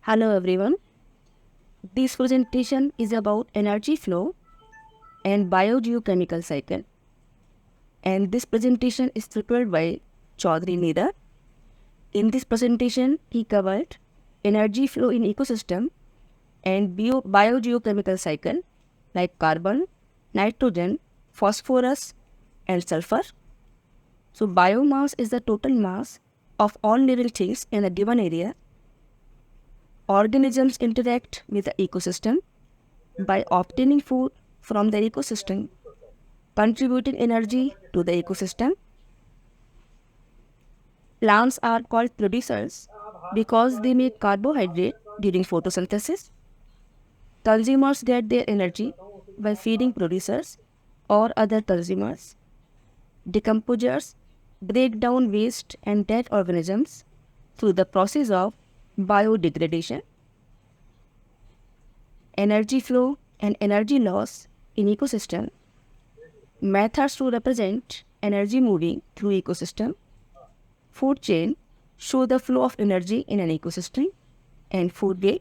Hello everyone. This presentation is about energy flow and biogeochemical cycle. And this presentation is prepared by Chaudhary Nida. In this presentation, he covered energy flow in ecosystem and biogeochemical cycle like carbon, nitrogen, phosphorus, and sulfur. So biomass is the total mass of all living things in a given area. Organisms interact with the ecosystem by obtaining food from the ecosystem, contributing energy to the ecosystem. Plants are called producers because they make carbohydrate during photosynthesis. Consumers get their energy by feeding producers or other consumers. Decomposers break down waste and dead organisms through the process of biodegradation. Energy flow and energy loss in ecosystem. Methods to represent energy moving through ecosystem. Food chain show the flow of energy in an ecosystem, and food web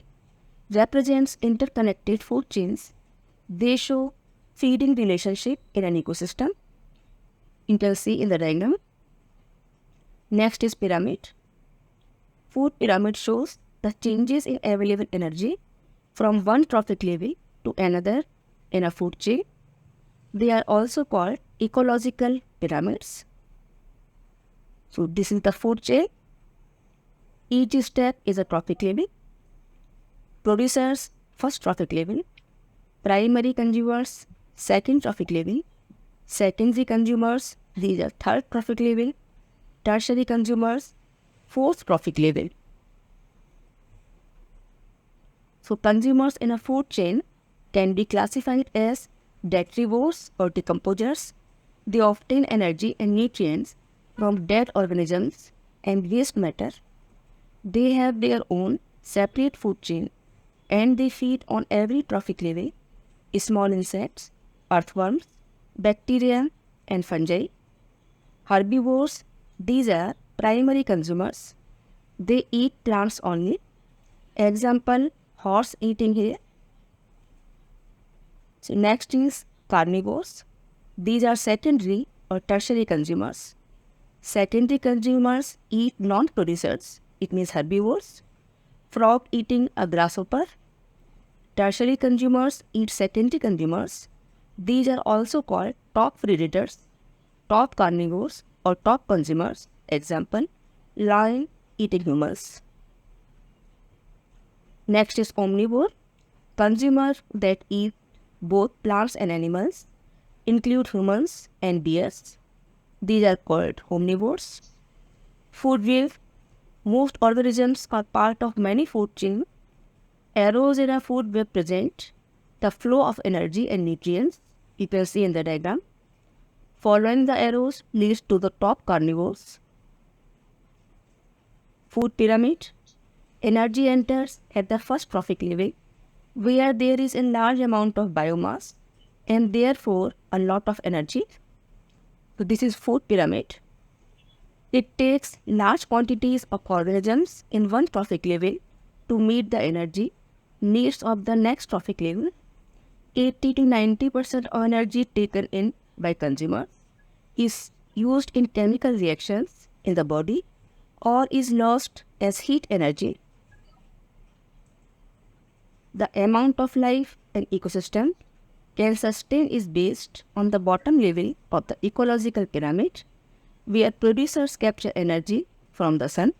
represents interconnected food chains. They show feeding relationship in an ecosystem. You can see in the diagram. Next is pyramid. Food pyramid shows the changes in available energy from one trophic level to another in a food chain. They are also called ecological pyramids. So this is the food chain. Each step is a trophic level. Producers, first trophic level. Primary consumers, second trophic level. Secondary consumers, these are third trophic level. Tertiary consumers, fourth trophic level. So consumers in a food chain can be classified as detrivores or decomposers. They obtain energy and nutrients from dead organisms and waste matter. They have their own separate food chain and they feed on every trophic level, small insects, earthworms, bacteria and fungi. Herbivores, these are primary consumers. They eat plants only. Example, horse eating here. So next is carnivores. These are secondary or tertiary consumers. Secondary consumers eat non-producers, it means herbivores. Frog eating a grasshopper. Tertiary consumers eat secondary consumers. These are also called top predators, top carnivores or top consumers. Example, lion eating humans. Next is omnivore. Consumers that eat both plants and animals include humans and bears. These are called omnivores. Food web. Most organisms are part of many food chains. Arrows in a food web present the flow of energy and nutrients. You can see in the diagram. Following the arrows leads to the top carnivores. Food pyramid. Energy enters at the first trophic level where there is a large amount of biomass and therefore a lot of energy. So this is food pyramid. It takes large quantities of organisms in one trophic level to meet the energy needs of the next trophic level. 80 to 90% of energy taken in by consumers is used in chemical reactions in the body or is lost as heat energy. The amount of life an ecosystem can sustain is based on the bottom level of the ecological pyramid, where producers capture energy from the sun.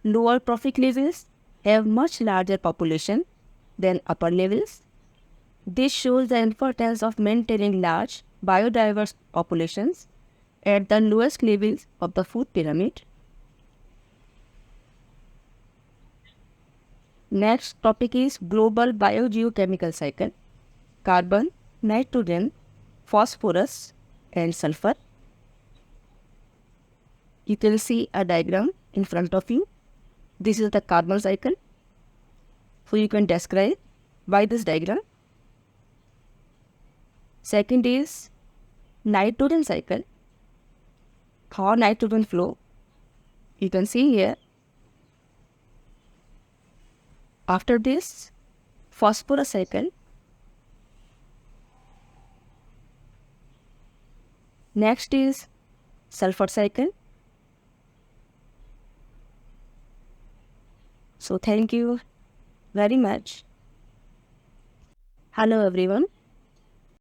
Lower trophic levels have much larger population than upper levels. This shows the importance of maintaining large biodiverse populations at the lowest levels of the food pyramid. Next topic is global biogeochemical cycle. Carbon, nitrogen, phosphorus and sulfur. You can see a diagram in front of you. This is the carbon cycle. So you can describe by this diagram. Second is nitrogen cycle. How nitrogen flow. You can see here After this, phosphorus cycle. Next is sulfur cycle. So thank you very much. Hello everyone.